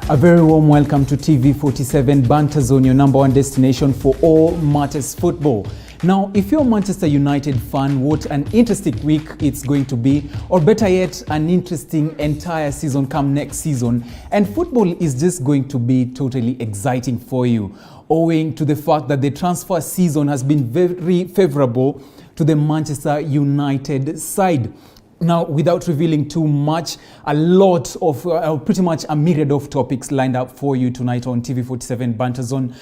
A very warm welcome to TV47 BanterZone, your number one destination for all matters football. Now, if you're a Manchester United fan, what an interesting week it's going to be, or better yet, an interesting entire season come next season. And football is just going to be totally exciting for you, owing to the fact that the transfer season has been very favorable to the Manchester United side. Now, without revealing too much, a lot of, pretty much a myriad of topics lined up for you tonight on TV47 BanterZone.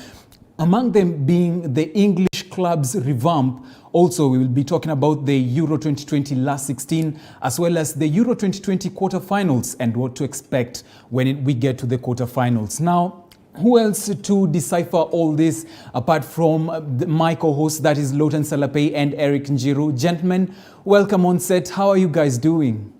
Among them being the English club's revamp. Also, we will be talking about the Euro 2020 last 16, as well as the Euro 2020 quarterfinals and what to expect when we get to the quarterfinals. Now, who else to decipher all this apart from my co-hosts, that is Lotan Salape and Eric Njiru. Gentlemen, welcome on set. How are you guys doing?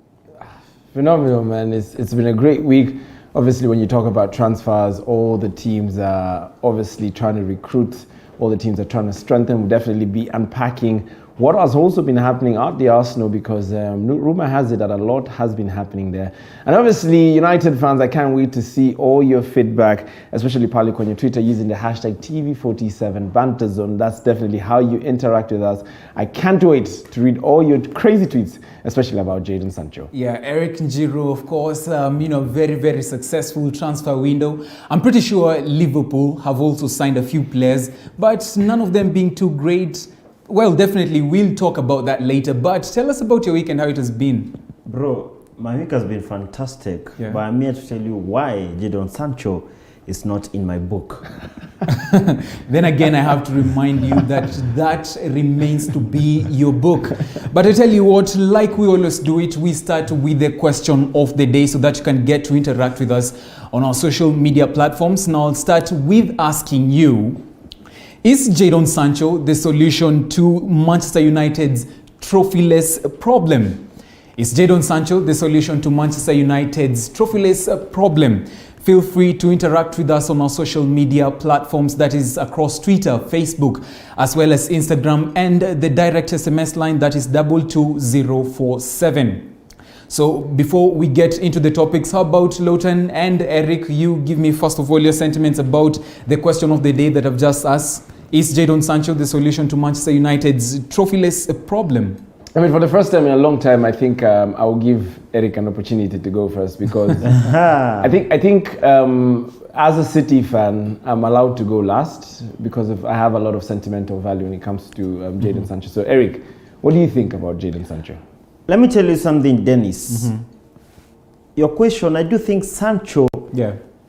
Phenomenal, man. It's been a great week. Obviously, when you talk about transfers, all the teams are obviously trying to recruit. All the teams are trying to strengthen. We'll definitely be unpacking what has also been happening at the Arsenal, because rumor has it that a lot has been happening there. And obviously, United fans, I can't wait to see all your feedback, especially Palik on your Twitter using the hashtag TV47BanterZone. That's definitely how you interact with us. I can't wait to read all your crazy tweets, especially about Jadon Sancho. Yeah, Eric Njiru, of course, very, very successful transfer window. I'm pretty sure Liverpool have also signed a few players, but none of them being too great. Well, definitely, we'll talk about that later. But tell us about your week and how it has been. Bro, my week has been fantastic. Yeah. But I'm here to tell you why Jadon Sancho is not in my book. Then again, I have to remind you that that remains to be your book. But I tell you what, like we always do it, we start with the question of the day so that you can get to interact with us on our social media platforms. Now, I'll start with asking you, is Jadon Sancho the solution to Manchester United's trophyless problem? Is Jadon Sancho the solution to Manchester United's trophyless problem? Feel free to interact with us on our social media platforms, that is across Twitter, Facebook, as well as Instagram, and the direct SMS line, that is 22047. So before we get into the topics, how about Lotan and Eric, you give me first of all your sentiments about the question of the day that I've just asked. Is Jadon Sancho the solution to Manchester United's trophyless problem? I mean, for the first time in a long time, I think I will give Eric an opportunity to go first, because I think as a City fan, I'm allowed to go last because I have a lot of sentimental value when it comes to Jadon Sancho. So Eric, what do you think about Jadon Sancho? Let me tell you something, Dennis. Your question, I do think Sancho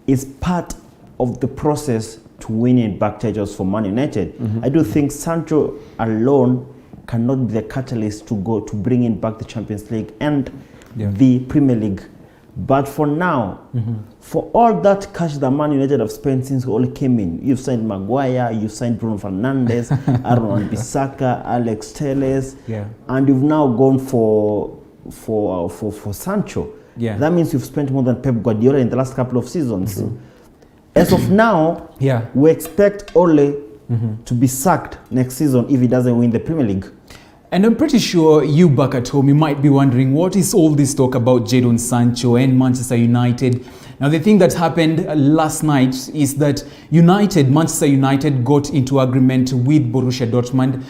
is part of the process to winning back titles for Man United. I do think Sancho alone cannot be the catalyst to bring in back the Champions League and the Premier League. But for now, for all that cash that Man United have spent since all came in, you've signed Maguire, you've signed Bruno Fernandes, Aaron Wan-Bissaka, Alex Telles, and you've now gone for Sancho. That means you've spent more than Pep Guardiola in the last couple of seasons. As of now, we expect Ole to be sacked next season if he doesn't win the Premier League. And I'm pretty sure you back at home, you might be wondering, what is all this talk about Jadon Sancho and Manchester United? Now, the thing that happened last night is that Manchester United got into agreement with Borussia Dortmund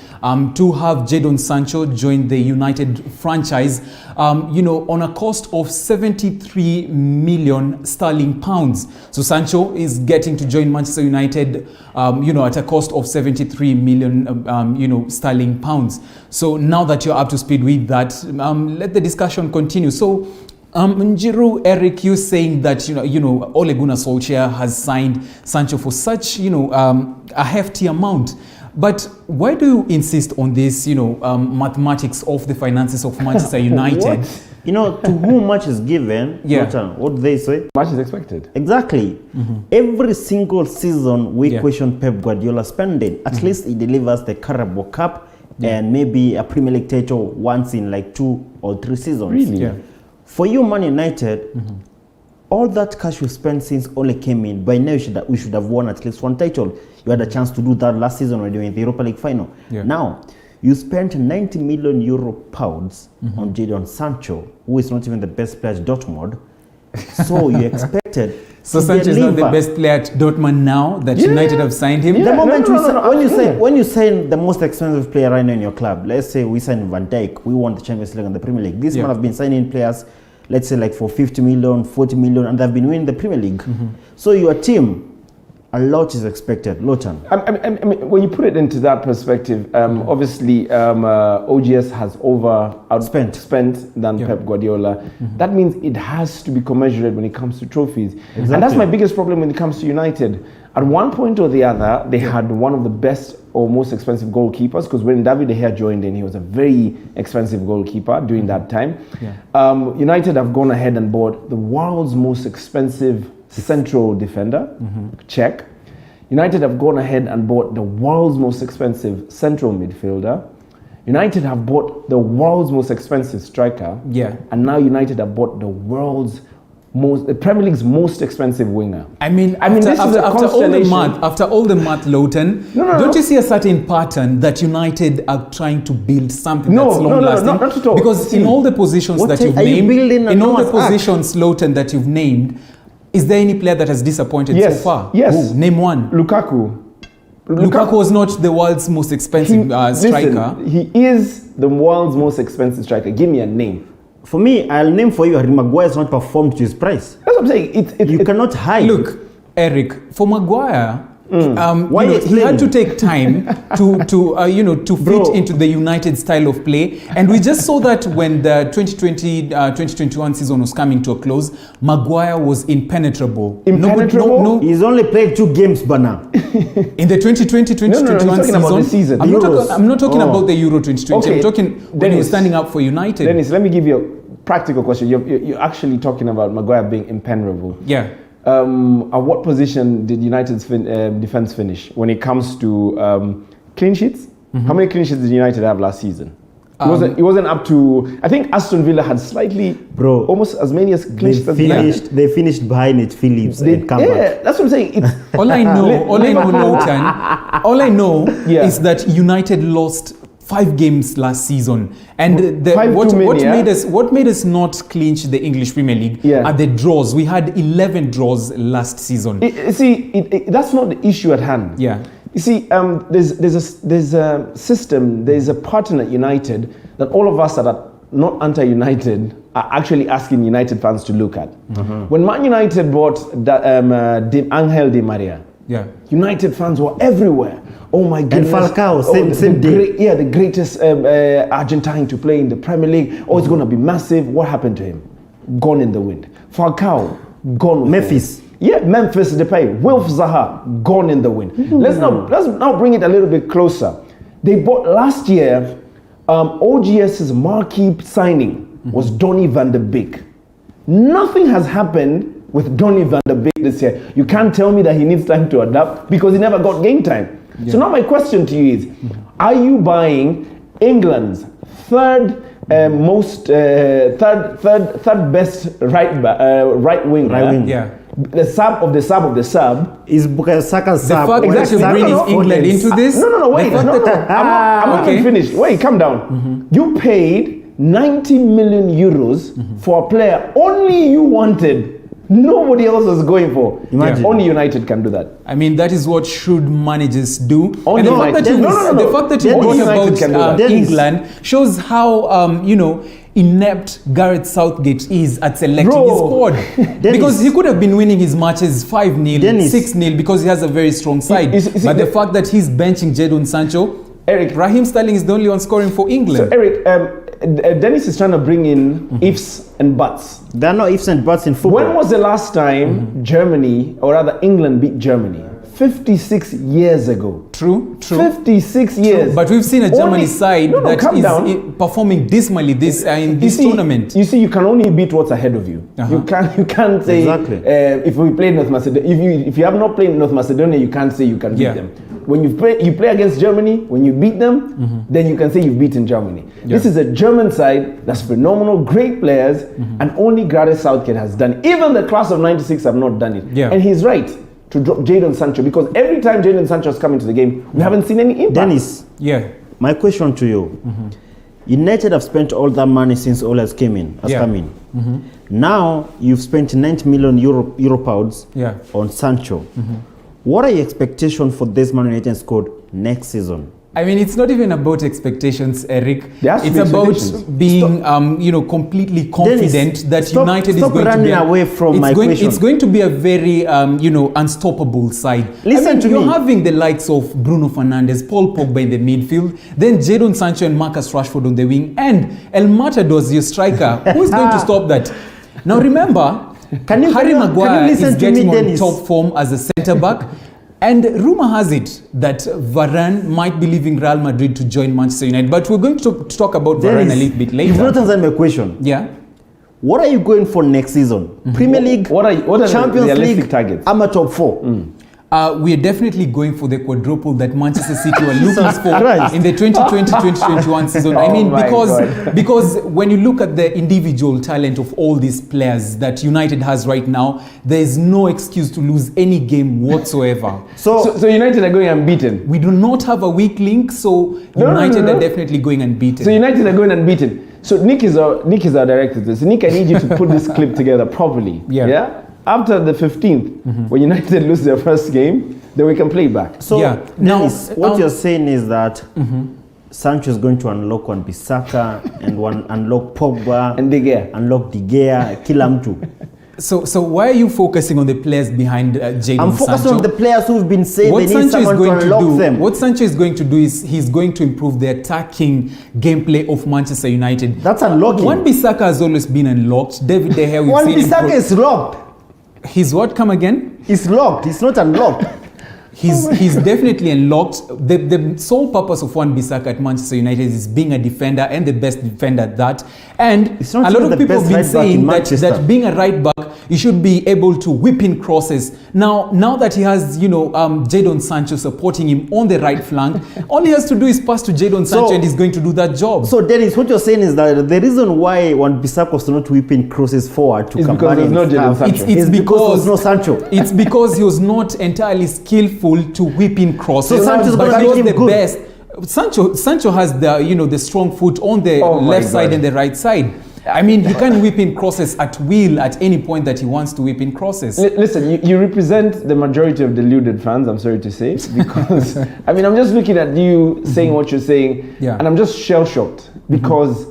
to have Jadon Sancho join the United franchise, on a cost of 73 million sterling pounds. So Sancho is getting to join Manchester United, at a cost of 73 million, sterling pounds. So now that you're up to speed with that, let the discussion continue. So, Njiru, Eric, you saying that Ole Gunnar Solskjaer has signed Sancho for such a hefty amount, but why do you insist on this mathematics of the finances of Manchester United? To whom much is given, what do they say? Much is expected. Exactly. Every single season we question Pep Guardiola spending. At least he delivers the Carabao Cup and maybe a Premier League title once in like 2 or 3 seasons. Really? For you, Man United, all that cash you spent since Ole came in, by now we should have won at least one title. You had a chance to do that last season when you were in the Europa League final. Now, you spent 90 million pounds on Jadon Sancho, who is not even the best player at Dortmund. So you expected So Sancho is not the best player at Dortmund now that United have signed him? The moment when you sign the most expensive player right now in your club, let's say we sign Van Dijk, we won the Champions League and the Premier League. This man have been signing players, let's say like for 50 million, 40 million, and they've been winning the Premier League. So your team, a lot is expected. Lotan. I mean, when you put it into that perspective, obviously OGS has outspent than Pep Guardiola. That means it has to be commensurate when it comes to trophies. Exactly. And that's my biggest problem when it comes to United. At one point or the other, they had one of the best or most expensive goalkeepers, because when David De Gea joined in, he was a very expensive goalkeeper during that time. United have gone ahead and bought the world's most expensive central defender, check. United have gone ahead and bought the world's most expensive central midfielder. United have bought the world's most expensive striker. And now United have bought the Premier League's most expensive winger. After all the math, Lowton, don't you see a certain pattern that United are trying to build something that's long-lasting? Not at all. Because in all the positions that you've named, is there any player that has disappointed so far? Yes. Name one. Lukaku was not the world's most expensive striker. He is the world's most expensive striker. Give me a name. For me, I'll name for you Harry Maguire has not performed to his price. That's what I'm saying. You cannot hide. Look, Eric, for Maguire, he had to take time to fit into the United style of play, and we just saw that when the 2020-2021 season was coming to a close, Maguire was impenetrable. No, he's only played 2 games, Bana. In the 2020-2021 season. I'm not talking about the Euro 2020. Okay. I'm talking when he was standing up for United. Dennis, let me give you a practical question. You're actually talking about Maguire being impenetrable. At what position did United's defense finish when it comes to clean sheets? How many clean sheets did United have last season? It wasn't up to. I think Aston Villa had slightly, almost as many as clean sheets as United. They finished behind it, Phillips and Campbell. Yeah, that's what I'm saying. All I know is that United lost 5 games last season, and what made us not clinch the English Premier League are the draws. We had 11 draws last season. That's not the issue at hand. You see, there's a system, there's a pattern at United that all of us that are not anti-United are actually asking United fans to look at. When Man United bought Angel Di Maria, United fans were everywhere. Oh my goodness. And Falcao, same day. The greatest Argentine to play in the Premier League. Oh, it's going to be massive. What happened to him? Gone in the wind. Falcao, gone with Memphis. Memphis Depay. Wilf Zaha, gone in the wind. Let's now bring it a little bit closer. They bought last year, OGS's marquee signing was Donny van de Beek. Nothing has happened with Donny van de Beek this year. You can't tell me that he needs time to adapt because he never got game time. So now my question to you is, are you buying England's third best right wing? The sub of the sub of the sub is Bukayo Saka's sub. The fact that you bring England into this. Wait. I'm not finished. Wait, calm down. You paid 90 million euros for a player only you wanted. Nobody else was going for. Imagine. Only United can do that. That is what shrewd managers do. Only and the fact that you brought about England shows how inept Gareth Southgate is at selecting his squad. Because he could have been winning his matches 5-0, 6-0 because he has a very strong side. But the fact that he's benching Jadon Sancho, Raheem Sterling is the only one scoring for England. So Eric, Dennis is trying to bring in ifs and buts. There are no ifs and buts in football. When was the last time Germany, or rather England, beat Germany? 56 years ago. True. 56 years. But we've seen a Germany side that is performing dismally in this tournament. You see, you can only beat what's ahead of you. You can't say if we play North Macedonia. If you have not played North Macedonia, you can't say you can beat them. When you play against Germany, when you beat them, then you can say you've beaten Germany. This is a German side that's phenomenal, great players, and only Gareth Southgate has done it. Even the class of '96 have not done it. And he's right to drop Jadon Sancho, because every time Jadon Sancho has come into the game, we haven't seen any impact. Dennis, my question to you. United have spent all that money since Ole has come in. Now you've spent 90 million euro pounds on Sancho. What are your expectations for this Man United squad next season? I mean, it's not even about expectations, Eric. It's about being, completely confident that United is going to be away from my question. It's going to be a very, unstoppable side. Listen to me. You're having the likes of Bruno Fernandes, Paul Pogba in the midfield, then Jadon Sancho and Marcus Rashford on the wing, and El Matador's your striker. Who is going to stop that? Now remember, Harry Maguire is getting on top form as a centre back. And rumor has it that Varane might be leaving Real Madrid to join Manchester United. But we're going to talk about Varane a little bit later. You've not answered my question. Yeah. What are you going for next season? Premier League, what are Champions the League targets? Ama top 4. We are definitely going for the quadruple that Manchester City were looking for in the 2020-2021 season. I mean, because when you look at the individual talent of all these players that United has right now, there is no excuse to lose any game whatsoever. So United are going unbeaten? We do not have a weak link, so United are definitely going unbeaten. So United are going unbeaten. So Nick is our director. So Nick, I need you to put this clip together properly. Yeah? After the 15th, when United lose their first game, then we can play it back. So now, what you're saying is that Sancho is going to unlock Wan-Bissaka and unlock Pogba and De Gea. Unlock De Gea, kila mtu. So why are you focusing on the players behind Jadon Sancho? I'm focusing on the players who've been saying they need someone to unlock them. What Sancho is going to do is he's going to improve the attacking gameplay of Manchester United. That's unlocking. Wan-Bissaka has always been unlocked. David De Gea, Wan-Bissaka is locked. He's what? Come again? He's locked. He's not unlocked. He's definitely unlocked. The sole purpose of Wan-Bissaka at Manchester United is being a defender and the best defender at that. And a lot of people have been saying that being a right back, you should be able to whip in crosses. Now that he has, Jadon Sancho supporting him on the right flank, all he has to do is pass to Jadon Sancho and he's going to do that job. So Dennis, what you're saying is that the reason why Wan-Bissaka was not whipping crosses forward to Cavani it's because there's no Sancho. It's because he was not entirely skillful to whip in crosses. So Sancho's but he was the good. best. Sancho has the strong foot on the left side and the right side. I mean, he can whip in crosses at will at any point that he wants to whip in crosses. Listen, you represent the majority of deluded fans, I'm sorry to say, because I'm just looking at you saying what you're saying, and I'm just shell-shocked because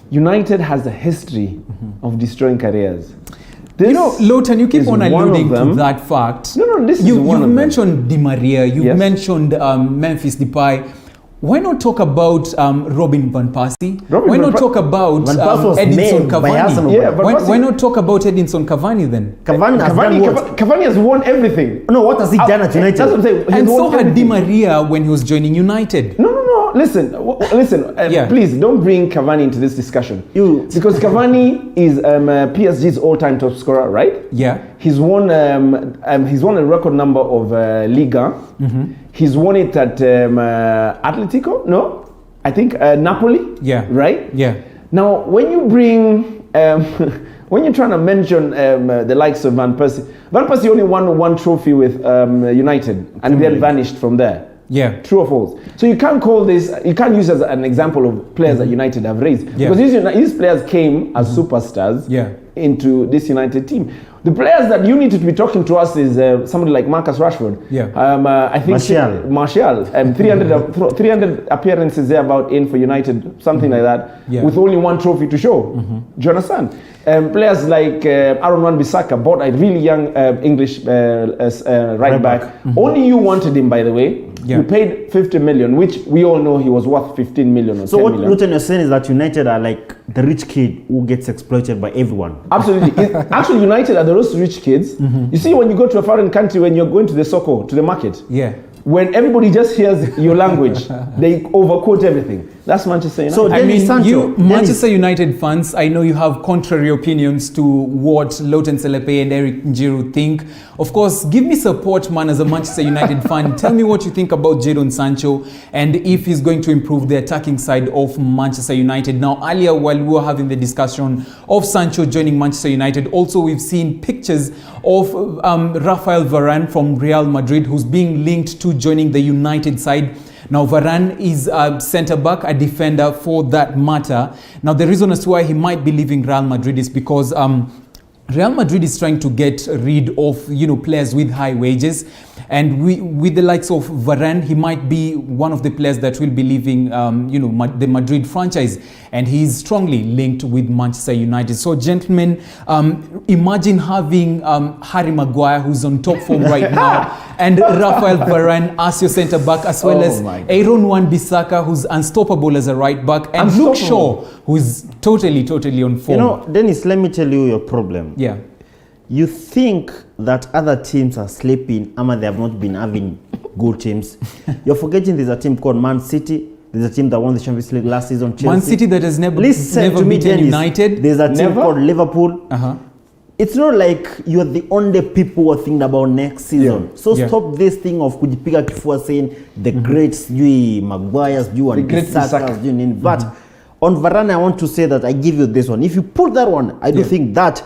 United has a history of destroying careers. Lowton, you keep on alluding to that fact. You've mentioned Di Maria, you've mentioned Memphis Depay. Why not talk about Robin Van Persie? Why not talk about Edinson Cavani? Why not talk about Edinson Cavani then? Cavani has won everything. No, what has he done at United? That's what I'm saying. And so had Di Maria when he was joining United. No. Listen. Please don't bring Cavani into this discussion. Because Cavani is PSG's all-time top scorer, right? Yeah. He's won a record number of Liga. He's won it at Atletico. No, I think Napoli. Yeah. Right. Yeah. Now, when you bring when you're trying to mention the likes of Van Persie only won one trophy with United and then vanished from there. Yeah. True or false? So you can't use as an example of players that United have raised. Because these players came as superstars into this United team. The players that you need to be talking to us is somebody like Marcus Rashford. I think Martial. 300 appearances thereabout in for United, something like that, with only one trophy to show. Do you understand? Players like Aaron Wan-Bissaka bought a really young English right back. Only you wanted him, by the way. You paid 50 million, which we all know he was worth 15 million or 10 million. So what you're saying is that United are like the rich kid who gets exploited by everyone. Absolutely. Actually, United are those rich kids. You see, when you go to a foreign country, when you're going to the soko, to the market, when everybody just hears your language, they overquote everything. That's Manchester United. So Manchester United fans, I know you have contrary opinions to what Lowton Selepe and Eric Njiru think. Of course, give me support, man, as a Manchester United fan. Tell me what you think about Jadon Sancho and if he's going to improve the attacking side of Manchester United. Now, earlier, while we were having the discussion of Sancho joining Manchester United, also we've seen pictures of Rafael Varane from Real Madrid, who's being linked to joining the United side. Now Varane is a centre-back, a defender for that matter. Now the reason as to why he might be leaving Real Madrid is because Real Madrid is trying to get rid of, you know, players with high wages, and with the likes of Varane, he might be one of the players that will be leaving, you know, the Madrid franchise, and he is strongly linked with Manchester United. So, gentlemen, imagine having Harry Maguire, who's on top form right now, and Rafael Varane as your centre back, as well as Aaron Wan-Bissaka, who's unstoppable as a right back, and Luke Shaw, who's totally on form. You know, Dennis, let me tell you your problem. Yeah. You think that other teams are sleeping, they have not been having good teams. You're forgetting there's a team called Man City. There's a team that won the Champions League last season, Chelsea. Man City that has never beaten Dennis, United. There's a team called Liverpool. It's not like you're the only people who are thinking about next season. So stop this thing of kujipiga kifua saying the greats, Maguire's, and Bissaka's, But on Varane, I want to say that I give you this one. If you put that one, I do think that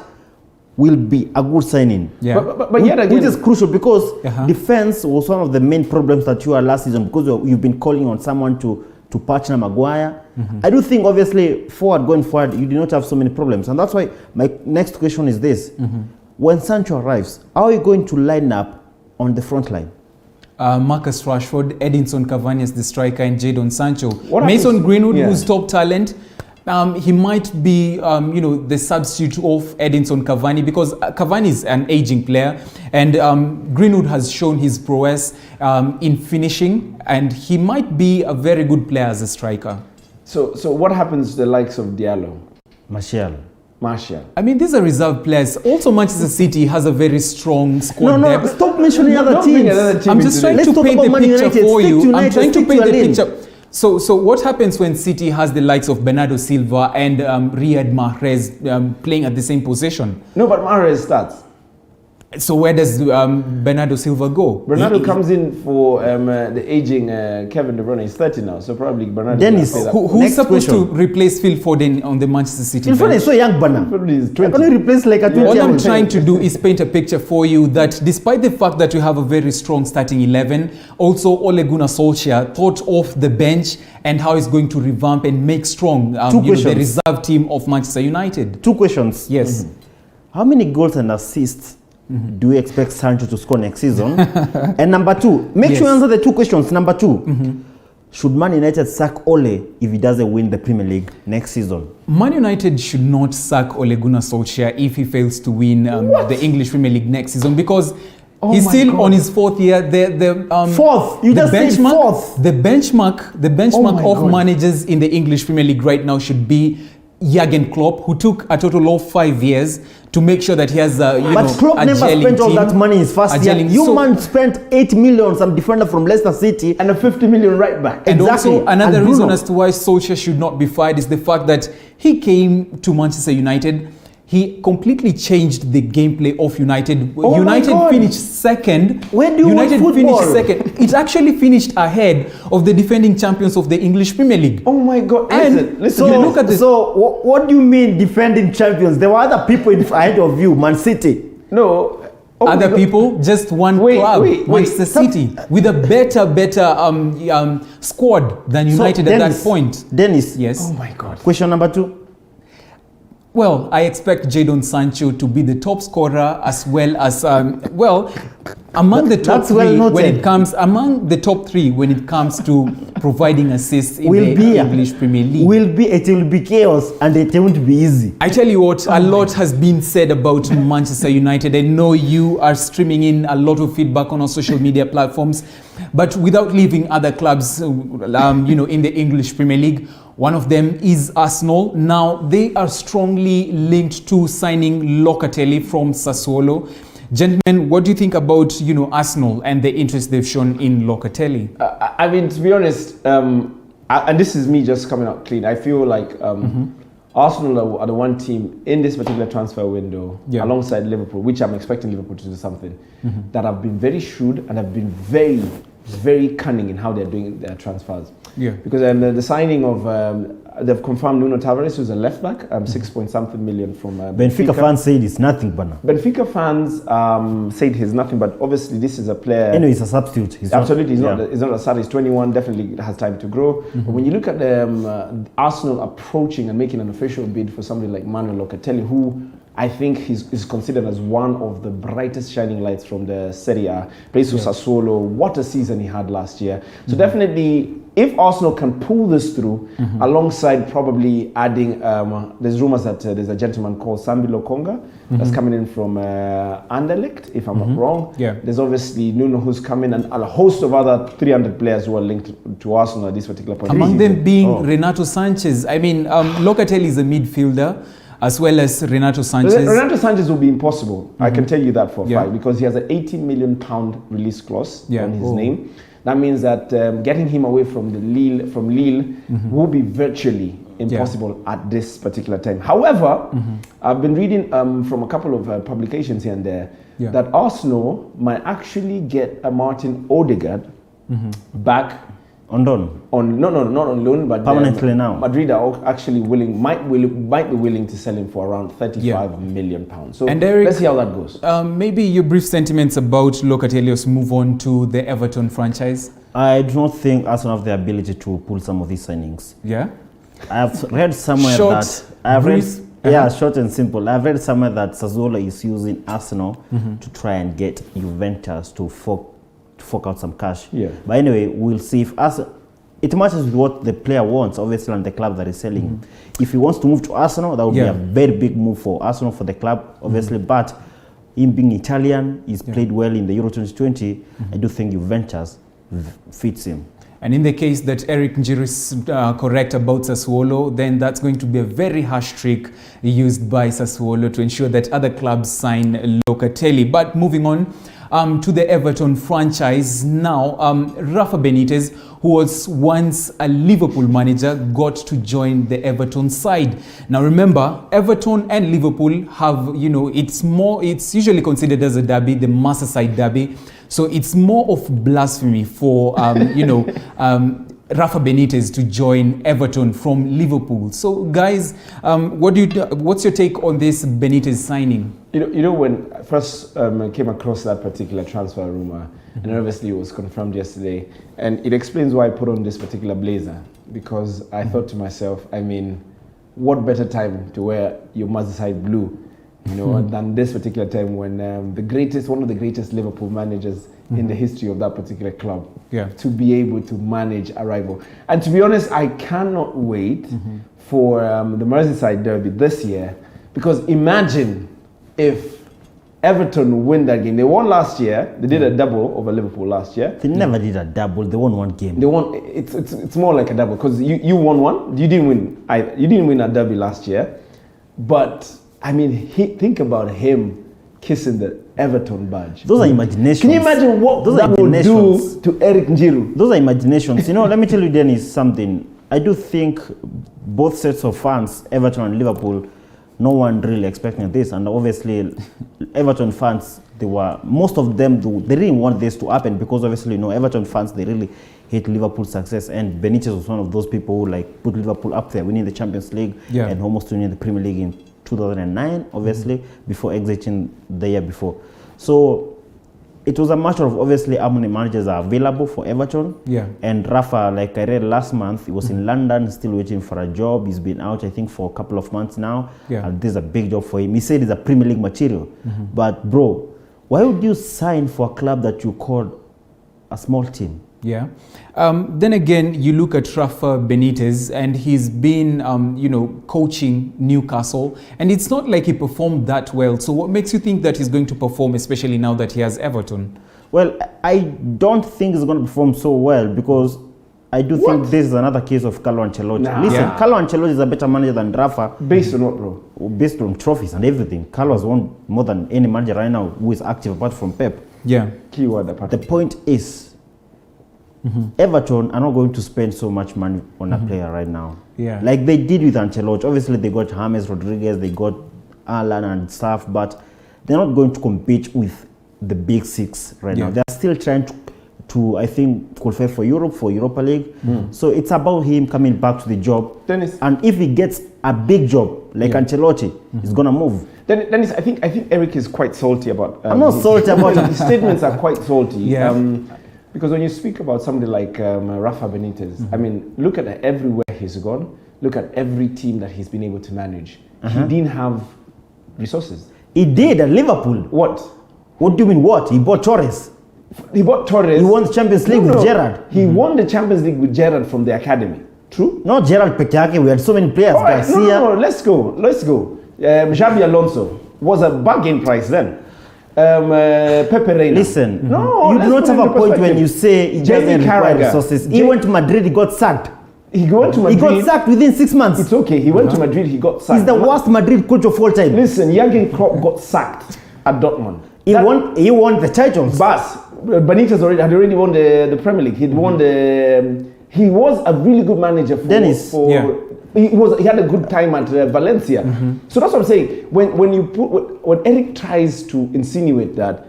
will be a good signing. Yeah. But yet again, which is crucial because defense was one of the main problems that you had last season because you've been calling on someone to partner Maguire. I do think obviously going forward, you do not have so many problems. And that's why my next question is this. When Sancho arrives, how are you going to line up on the front line? Marcus Rashford, Edinson Cavani as the striker, and Jadon Sancho. Mason Greenwood, who's top talent, he might be, you know, the substitute of Edinson Cavani because Cavani is an aging player, and Greenwood has shown his prowess in finishing, and he might be a very good player as a striker. So what happens to the likes of Diallo? Martial. I mean, these are reserve players. Also, Manchester City has a very strong squad depth. Stop mentioning other teams. I'm just trying to paint the picture for you. I'm trying to paint the picture. So what happens when City has the likes of Bernardo Silva and Riyad Mahrez playing at the same position? No, but Mahrez starts. So where does Bernardo Silva go? Bernardo comes in for the aging Kevin De Bruyne. He's 30 now, so probably Bernardo. Dennis, who's supposed to replace Phil Foden on the Manchester City bench? Phil Foden is so young, Bernardo. Can you replace like a 20-year-old? All I'm trying to do is paint a picture for you that despite the fact that you have a very strong starting 11, also Ole Gunnar Solskjaer thought of the bench and how he's going to revamp and make strong the reserve team of Manchester United. 2 questions. Yes. How many goals and assists do we expect Sancho to score next season? And number 2, make sure you answer the 2 questions. Number 2, should Man United sack Ole if he doesn't win the Premier League next season? Man United should not sack Ole Gunnar Solskjaer if he fails to win the English Premier League next season because he's still on his 4th year. Fourth? You just said fourth. The benchmark of managers in the English Premier League right now should be Jurgen Klopp, who took a total of 5 years to make sure that he has But Klopp never spent all that money in his first year. Man spent 8 million, some defender from Leicester City, and a 50 million right back. And also another reason as to why Solskjaer should not be fired is the fact that he came to Manchester United. He completely changed the gameplay of United. United finished second. Where do you want football? Finished second. It actually finished ahead of the defending champions of the English Premier League. Oh my God! Listen. Look at this. So what do you mean defending champions? There were other people ahead of you, Man City. No. Other people, just one club, Manchester City, with a better squad than United at that point. Dennis. Yes. Oh my God. Question number 2. Well, I expect Jadon Sancho to be the top scorer as well as among the top three when it comes to providing assists in the English Premier League. It will be chaos and it won't be easy. I tell you what, a lot has been said about Manchester United. I know you are streaming in a lot of feedback on our social media platforms, but without leaving other clubs, in the English Premier League. One of them is Arsenal. Now, they are strongly linked to signing Locatelli from Sassuolo. Gentlemen, what do you think about, Arsenal and the interest they've shown in Locatelli? I mean, to be honest, and this is me just coming out clean, I feel like Arsenal are the one team in this particular transfer window, alongside Liverpool, which I'm expecting Liverpool to do something, that have been very shrewd and have been very, very cunning in how they're doing their transfers. Yeah. Because the signing of They've confirmed Nuno Tavares, who's a left back, 6-point-something million from Benfica fans said it's nothing, Bana. Benfica fans said he's nothing, but obviously this is a player. Anyway, he's a substitute. He's absolutely, he's not a starter. He's 21, definitely has time to grow. But when you look at Arsenal approaching and making an official bid for somebody like Manuel Locatelli, who I think is considered as one of the brightest shining lights from the Serie A. Plays for Sassuolo. What a season he had last year. So definitely, if Arsenal can pull this through, alongside probably adding, there's rumors that there's a gentleman called Sambi Lokonga that's coming in from Anderlecht, if I'm not wrong. Yeah. There's obviously Nuno who's coming, and a host of other 300 players who are linked to Arsenal at this particular point. Among them being Renato Sanchez. I mean, Locatelli is a midfielder, as well as Renato Sanchez. Renato Sanchez will be impossible. I can tell you that for a fact, because he has an £18 million release clause on his name. That means that getting him away from Lille will be virtually impossible at this particular time. However, I've been reading from a couple of publications here and there that Arsenal might actually get a Martin Odegaard back on loan. Not on loan, but permanently now. Madrid are actually might be willing to sell him for around £35 million. So and Eric, let's see how that goes. Maybe your brief sentiments about Locatelli's move on to the Everton franchise. I do not think Arsenal have the ability to pull some of these signings. Yeah, I've read somewhere short and simple. I've read somewhere that Sassuolo is using Arsenal to try and get Juventus to fork out some cash. But anyway, we'll see if it matches with what the player wants, obviously, and the club that is selling him. If he wants to move to Arsenal, that would be a very big move for Arsenal, for the club, obviously. But him being Italian, he's played well in the Euro 2020. I do think Juventus fits him. And in the case that Eric Njiru is correct about Sassuolo, then that's going to be a very harsh trick used by Sassuolo to ensure that other clubs sign Locatelli. But moving on, to the Everton franchise now, Rafa Benitez, who was once a Liverpool manager, got to join the Everton side. Now remember, Everton and Liverpool have, it's usually considered as a derby, the Merseyside derby. So it's more of blasphemy for, Rafa Benitez to join Everton from Liverpool. So guys, what's your take on this Benitez signing? You know when I first came across that particular transfer rumor, and obviously it was confirmed yesterday, and it explains why I put on this particular blazer, because I thought to myself, I mean, what better time to wear your Merseyside blue, than this particular time when one of the greatest Liverpool managers in the history of that particular club, to be able to manage a rival. And to be honest, I cannot wait for the Merseyside derby this year, because imagine if Everton win that game. They won last year. They did a double over Liverpool last year. They never did a double. They won one game. They won. It's more like a double, because you won one. You didn't win. You didn't win a derby last year. But I mean, think about him kissing the Everton badge. Those are imaginations. Can you imagine what that would do to Eric Njiru? Those are imaginations. Let me tell you, Dennis, something. I do think both sets of fans, Everton and Liverpool, no one really expecting this, and obviously Everton fans, most of them they didn't want this to happen, because obviously Everton fans, they really hate Liverpool's success, and Benitez was one of those people who put Liverpool up there, winning the Champions League and almost winning the Premier League in 2009, obviously, before exiting the year before. So it was a matter of obviously how many managers are available for Everton. And Rafa, like I read last month, he was in London still waiting for a job. He's been out, I think, for a couple of months now. And this is a big job for him. He said it's a Premier League material. But bro, why would you sign for a club that you call a small team? Then again, you look at Rafa Benitez, and he's been, coaching Newcastle, and it's not like he performed that well. So what makes you think that he's going to perform, especially now that he has Everton? Well, I don't think he's going to perform so well, because I do think this is another case of Carlo Ancelotti. Listen, Carlo Ancelotti is a better manager than Rafa. Based on what, bro? Based on trophies and everything. Carlo has won more than any manager right now who is active apart from Pep. Keyword apart. The point is, Everton are not going to spend so much money on a player right now. Like they did with Ancelotti. Obviously, they got James Rodriguez, they got Alan and stuff, but they're not going to compete with the big six right now. They're still trying to to, I think, qualify for Europa League. So it's about him coming back to the job. Dennis. And if he gets a big job, like Ancelotti, he's going to move. Dennis, I think Eric is quite salty about... I'm not salty about it. His statements are quite salty. Yeah. Because when you speak about somebody like Rafa Benitez, I mean, look at everywhere he's gone. Look at every team that he's been able to manage. He didn't have resources. He did at Liverpool. What? What do you mean what? He bought Torres. He bought Torres. He won the Champions League with Gerrard. He won the Champions League with Gerrard from the academy. True? Not Gerrard Pekake. We had so many players. Right. Garcia. No, let's go. Xabi Alonso was a bargain price then. Pepe Reina. Listen, no, you do not have a point when you say he doesn't require resources. He went to Madrid, he got sacked. He went to Madrid. He got sacked within 6 months. It's okay. He went to Madrid, he got sacked. He's the worst Madrid coach of all time. Listen, Jurgen Klopp got sacked at Dortmund. He won the titles. Bas, Benitez had already won the Premier League. He'd won the... He was a really good manager for... Dennis. He had a good time at Valencia. So that's what I'm saying. When Eric tries to insinuate that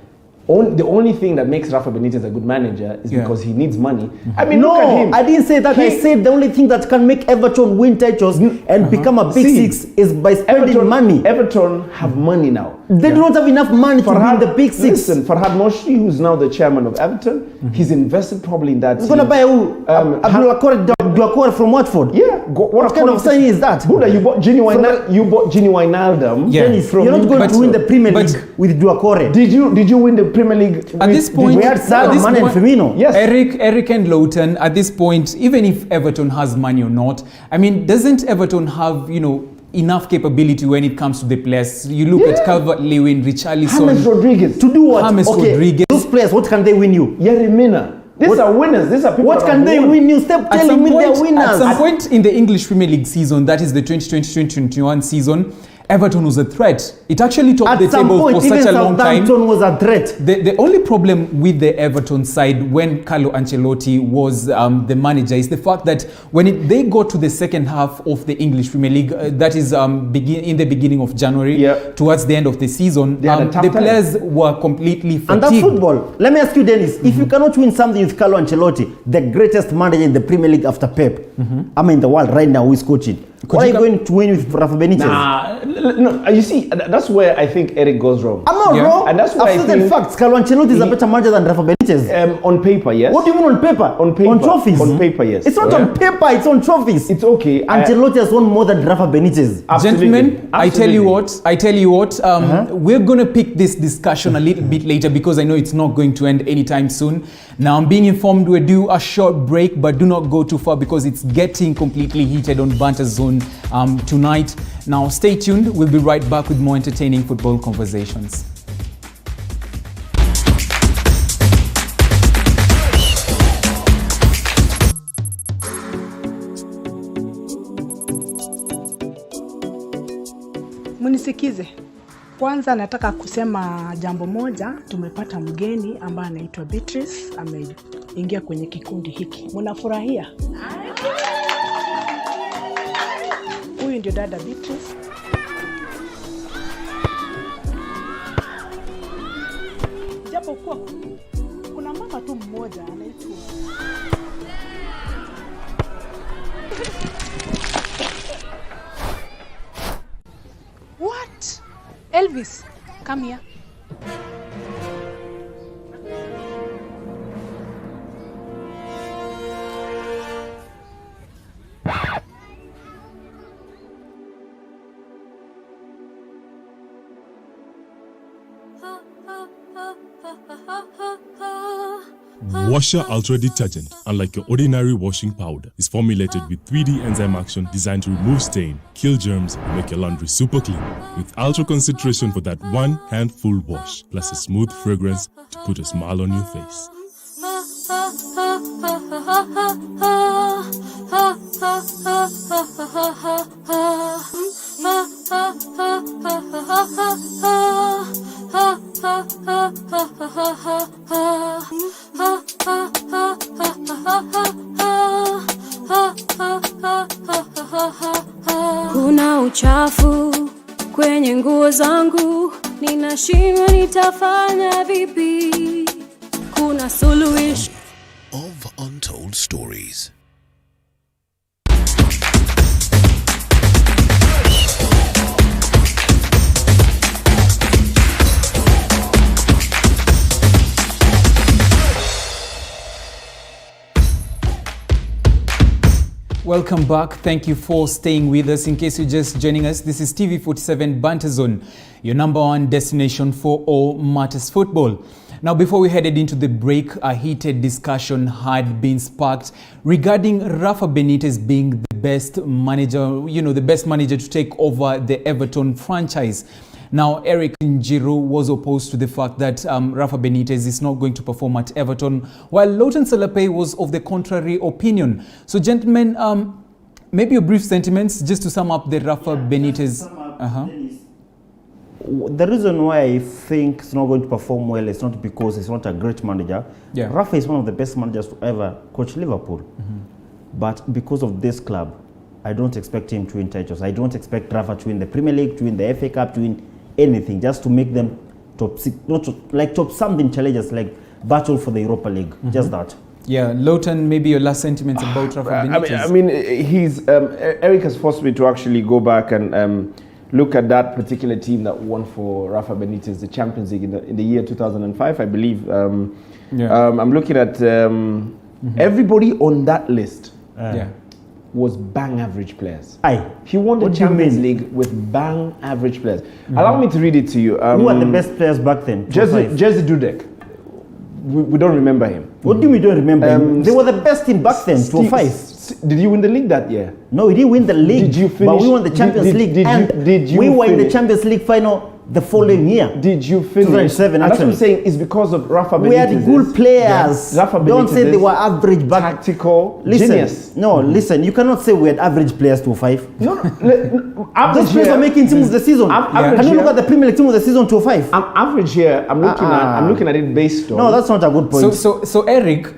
the only thing that makes Rafa Benitez a good manager is because he needs money. I mean, look at him. I didn't say that. I said the only thing that can make Everton win titles and become a big six is by spending money. Everton have money now. They do not have enough money to win the big six. Listen, Farhad Moshri, who's now the chairman of Everton, he's invested probably in that He's going to buy who? Abdulakore from Watford? Yeah. What kind of signing is that? Buddha, you bought Gini Wijnaldum. Yeah. Dennis, you're not going to win the Premier League with Doucouré. Did you win the Premier League? At this point, we had Salah, Mane and Firmino. Yes. Eric and Lowton, at this point, even if Everton has money or not, I mean, doesn't Everton have, enough capability when it comes to the players? You look at Calvert-Lewin, Richarlison, James Rodriguez. To do what? James Rodriguez. Those players, what can they win you? Yerry Mina. These are winners. These are people. What can they win you? Stop telling me they're winners. At some point in the English Premier League season, that is the 2020-2021 season, Everton was a threat. It actually topped the table for such a long time. Southampton was a threat. The only problem with the Everton side when Carlo Ancelotti was the manager is the fact that when they got to the second half of the English Premier League, that is in the beginning of January, towards the end of the season, the players were completely fatigued. And that's football. Let me ask you, Dennis, if you cannot win something with Carlo Ancelotti, the greatest manager in the Premier League after Pep, in the world right now who is coaching, why are you going to win with Rafa Benitez? No, you see, that's where I think Eric goes wrong. I'm not wrong. And that's why I've said facts. Carlo Ancelotti is a better manager than Rafa Benitez. On paper, yes. What do you mean on paper? On paper. On trophies? On paper, yes. It's not on paper, it's on trophies. It's okay. Ancelotti has won more than Rafa Benitez. Gentlemen, I tell you what, we're going to pick this discussion a little bit later because I know it's not going to end anytime soon. Now, I'm being informed we'll do a short break, but do not go too far because it's getting completely heated on Banter Zone tonight. Now, stay tuned. We'll be right back with more entertaining football conversations. Munisikize. Kwanza nataka kusema jambo moja. Tumepata mgeni ambaye anaitwa Beatrice, ameingia kwenye kikundi hiki. Mnafurahia? Huyu ndio dada Beatrice. Japo kwa kuna mama tu mmoja anaitwa What? Elvis, come here. Washer Ultra Detergent, unlike your ordinary washing powder, is formulated with 3D enzyme action designed to remove stain, kill germs, and make your laundry super clean. With ultra concentration for that one handful wash, plus a smooth fragrance to put a smile on your face. Kuna uchafu kwenye nguo zangu, ninashindwa nitafanya vipi? Kuna suluhisho Welcome back. Thank you for staying with us. In case you're just joining us, this is TV47BanterZone, your #1 destination for all matters football. Now, before we headed into the break, a heated discussion had been sparked regarding Rafa Benitez being the best manager, the best manager to take over the Everton franchise. Now, Eric Njiru was opposed to the fact that Rafa Benitez is not going to perform at Everton, while Lawton Salape was of the contrary opinion. So, gentlemen, maybe your brief sentiments just to sum up the Rafa Benitez. The reason why I think he's not going to perform well is not because he's not a great manager. Yeah. Rafa is one of the best managers to ever coach Liverpool. But because of this club, I don't expect him to win titles. I don't expect Rafa to win the Premier League, to win the FA Cup, to win anything, just to make them top six, not to, like top something challenges like battle for the Europa League, just that. Yeah, Lawton, maybe your last sentiments about Rafa Benitez. He's Eric has forced me to actually go back and look at that particular team that won for Rafa Benitez the Champions League in the year 2005, I believe. I'm looking at everybody on that list. Was bang average players. He won the Champions League with bang average players. Allow me to read it to you. Who were the best players back then? Jerzy Dudek. We don't remember him. What do you mean don't remember him? They were the best team back then, 2005. Did you win the league that year? No, we didn't win the league. Did you finish? But we won the Champions League. We were in the Champions League final the following year. Did you finish? 2007, that's what I'm saying. It's because of Rafa Benitez. We had good players. Don't say they were average back. Tactical genius. No, listen. You cannot say we had average players 2005. No. Those players were making team of the season. Can you look at the Premier League team of the season 2005? Average here. I'm looking at it based on. No, that's not a good point. So Eric,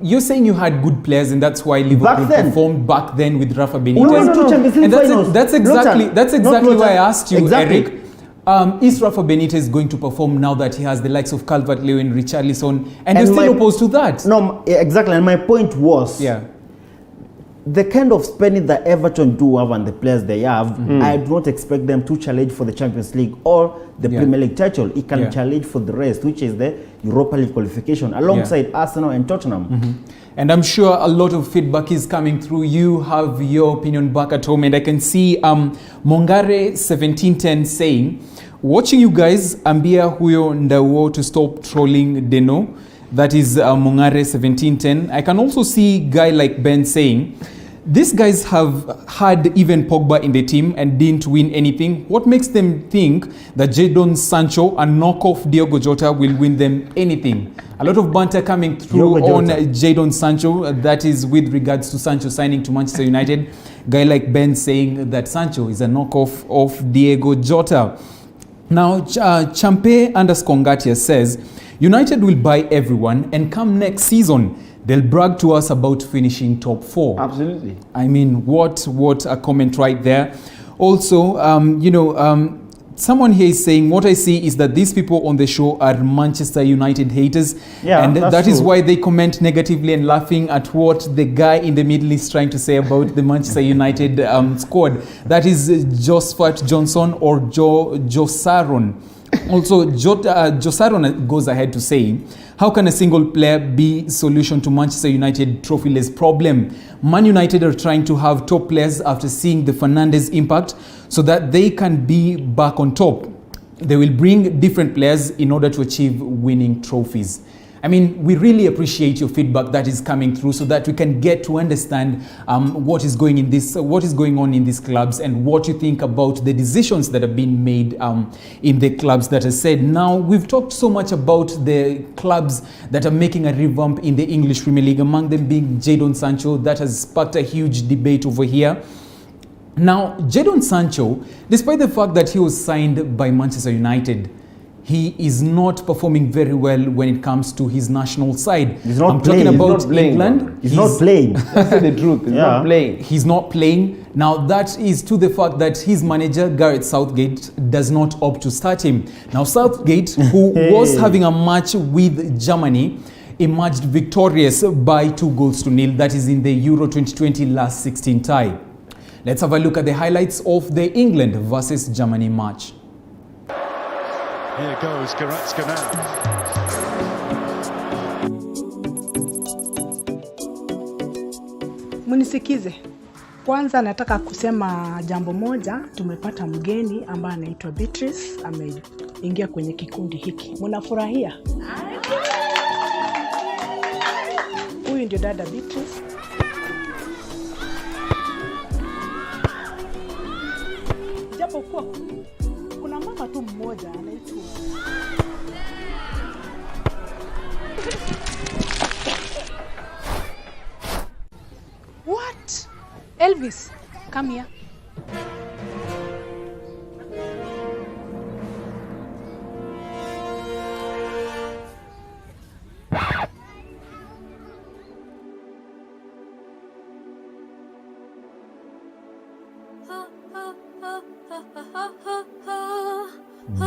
you're saying you had good players and that's why Liverpool performed back then with Rafa Benitez. We won 2 Champions League finals. That's exactly why I asked you, Eric. Is Rafa Benitez going to perform now that he has the likes of Calvert-Lewin, Richarlison, and you're still opposed to that? No, exactly. And my point was, the kind of spending that Everton do have and the players they have, I do not expect them to challenge for the Champions League or the Premier League title. It can challenge for the rest, which is the Europa League qualification, alongside Arsenal and Tottenham. And I'm sure a lot of feedback is coming through. You have your opinion back at home, and I can see Mongare 1710 saying, watching you guys, ambia huyo ndawo to stop trolling Deno. That is Mongare 1710. I can also see guy like Ben saying, these guys have had even Pogba in the team and didn't win anything. What makes them think that Jadon Sancho, a knockoff Diogo Jota, will win them anything? A lot of banter coming through on Jadon Sancho. That is with regards to Sancho signing to Manchester United. Guy like Ben saying that Sancho is a knockoff of Diego Jota. Now, Champe_Ngatia says, United will buy everyone and come next season, they'll brag to us about finishing top 4. Absolutely. I mean, what a comment right there. Also, someone here is saying, what I see is that these people on the show are Manchester United haters. And that is why they comment negatively and laughing at what the guy in the middle is trying to say about the Manchester United squad. That is Josephat Johnson or Josaron. Also, Josaron goes ahead to say, how can a single player be solution to Manchester United trophyless problem? Man United are trying to have top players after seeing the Fernandes impact so that they can be back on top. They will bring different players in order to achieve winning trophies. I mean, we really appreciate your feedback that is coming through so that we can get to understand what is going on in these clubs and what you think about the decisions that have been made in the clubs that are said. Now, we've talked so much about the clubs that are making a revamp in the English Premier League, among them being Jadon Sancho. That has sparked a huge debate over here. Now, Jadon Sancho, despite the fact that he was signed by Manchester United, he is not performing very well when it comes to his national side. I'm talking about England. He's not playing. That's the truth. He's not playing. He's not playing. Now, that is to the fact that his manager, Gareth Southgate, does not opt to start him. Now, Southgate, who was having a match with Germany, emerged victorious by 2-0. That is in the Euro 2020 last 16 tie. Let's have a look at the highlights of the England versus Germany match. Here goes Goretzka now. Munisikize, Kwanza nataka kusema jambo moja, tumepata mgeni ambaye anaitwa Beatrice, ameingia kwenye kikundi hiki. Mnafurahia? Huyu ndio dada Beatrice. Japo kuwa kuna mama tu mmoja anaitwa What? Elvis, come here.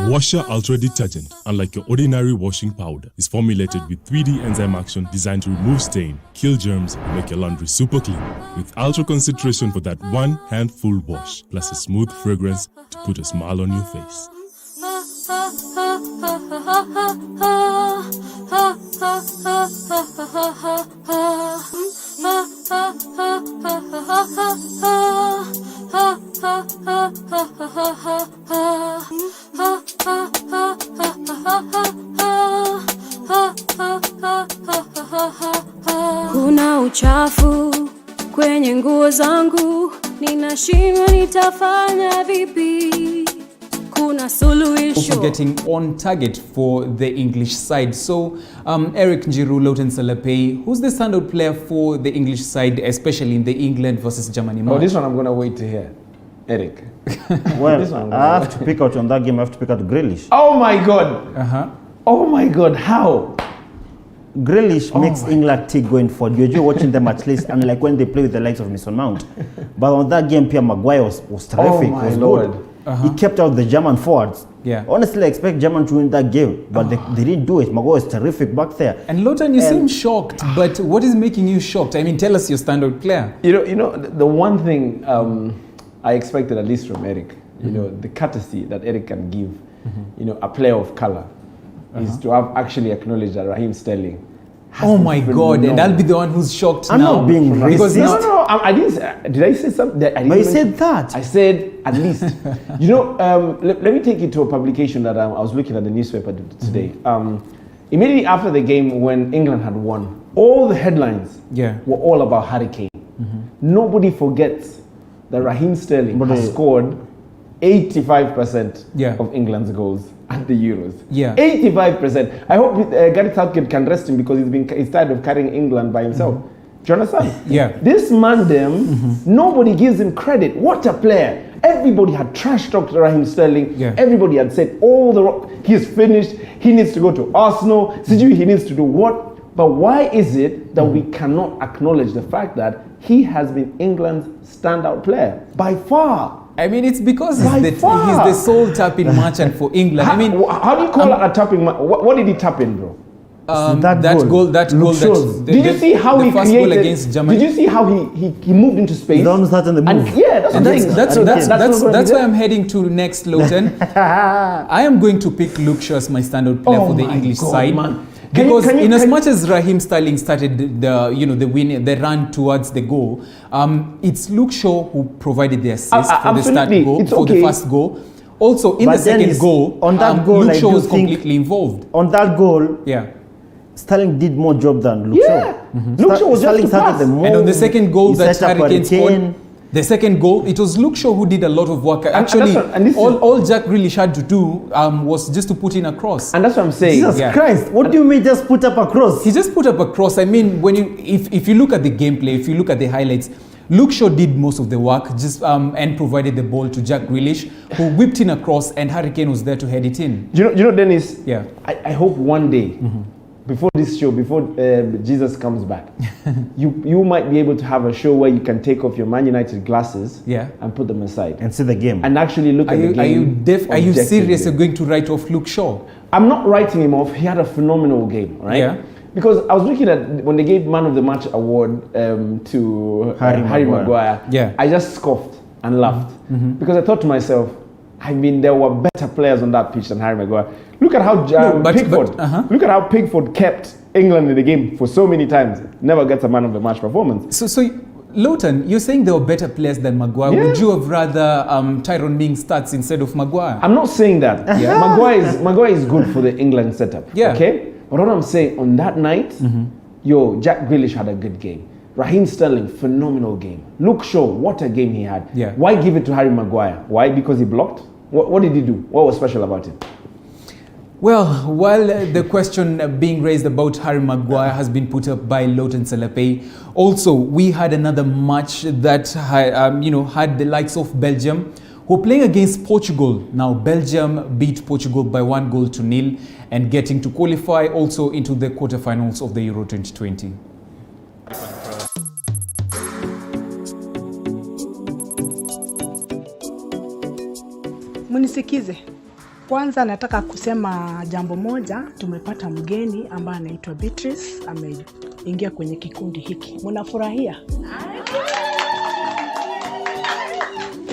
Washer Ultra Detergent, unlike your ordinary washing powder, is formulated with 3D enzyme action designed to remove stain, kill germs, and make your laundry super clean. With ultra concentration for that one handful wash, plus a smooth fragrance to put a smile on your face. Kuna uchafu kwenye nguo zangu, ninashindwa nitafanya vipi? Kuna suluhisho. Also getting on target for the English side. So, Eric Njiru, Lawton Salapei, who's the standout player for the English side, especially in the England versus Germany match? Oh, this one I'm going to wait to hear. Eric. Well, I have to pick out on that game, I have to pick out Grealish. Oh my God. Oh my God, how? Grealish makes England tick going forward. You're watching them at least, unlike when they play with the likes of Mason Mount. But on that game, Pierre Maguire was terrific. Oh my was Lord. Good. He kept out the German forwards. Yeah. Honestly, I expect German to win that game, but they didn't do it. Maguire was terrific back there. And Lawton, you seem shocked, but what is making you shocked? I mean, tell us your standout player. You know, the one thing I expected, at least from Eric, you know, the courtesy that Eric can give, you know, a player of color, is to have actually acknowledged that Raheem Sterling. Oh my God, and I'll be the one who's shocked I'm now. not being because racist. No, I didn't. Did I say something? But you said that. I said at least. You know, let me take you to a publication that I was looking at the newspaper today. Immediately after the game, when England had won, all the headlines were all about Harry Kane. Nobody forgets that Raheem Sterling has scored 85% of England's goals at the Euros. 85%. I hope Gareth Southgate can rest him because he's tired of carrying England by himself. Do you understand? This man, nobody gives him credit. What a player. Everybody had trash talked Raheem Sterling. Everybody had said he's finished. He needs to go to Arsenal. He needs to do what? But why is it that we cannot acknowledge the fact that he has been England's standout player by far? I mean, it's because he's the sole tapping merchant for England. I mean, how do you call it a tapping? What did he tap in, bro? That goal. Did you see how he created? Goal against Germany? Did you see how he moved into space? He don't start on the move. That's where I'm heading to next, Lawton. I am going to pick Luke Shaw as my standout player for the English side. Man. Because in as much as Raheem Sterling started the run towards the goal, it's Luke Shaw who provided the assist for the start goal, for the first goal. Also, in the second goal, Luke Shaw was completely involved. On that goal, Sterling did more job than Luke Shaw. Luke Shaw was just pass. And on the second goal that Harry Kane scored, the second goal, it was Luke Shaw who did a lot of work. Actually, all Jack Grealish had to do was just to put in a cross. And that's what I'm saying. Jesus Christ, what do you mean just put up a cross? He just put up a cross. I mean, if you look at the gameplay, if you look at the highlights, Luke Shaw did most of the work and provided the ball to Jack Grealish, who whipped in a cross, and Harry Kane was there to head it in. You know, Dennis, I hope one day, before this show, before Jesus comes back, you might be able to have a show where you can take off your Man United glasses and put them aside. And see the game. And actually look at the game. Are you serious you're going to write off Luke Shaw? I'm not writing him off. He had a phenomenal game, right? Yeah. Because I was looking at when they gave Man of the Match award to Harry Maguire. Yeah. I just scoffed and laughed because I thought to myself, I mean, there were better players on that pitch than Harry Maguire. Look at how look at how Pickford kept England in the game for so many times. Never gets a Man of the Match performance. So Lawton, you're saying there were better players than Maguire. Yeah. Would you have rather Tyrone Mings starts instead of Maguire? I'm not saying that. Yeah. Maguire is good for the England setup. Yeah. Okay? But what I'm saying, on that night, Jack Grealish had a good game. Raheem Sterling, phenomenal game. Luke Shaw, what a game he had. Yeah. Why give it to Harry Maguire? Why? Because he blocked? What did he do? What was special about him? Well, while the question being raised about Harry Maguire has been put up by Lawton Salape, also we had another match that had the likes of Belgium who are playing against Portugal. Now Belgium beat Portugal by 1-0 and getting to qualify also into the quarterfinals of the Euro 2020. Munisikize. Kwanza nataka kusema jambo moja, tumepata mgeni ambaye anaitwa Beatrice, ameingia kwenye kikundi hiki. Mnafurahia?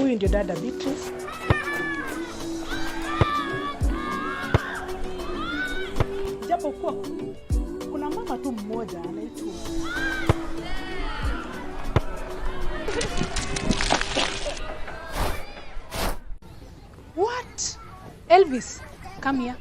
Huyu ndio dada Beatrice. Japo kuwa kuna mama tu mmoja anaitwa What? Elvis, come here.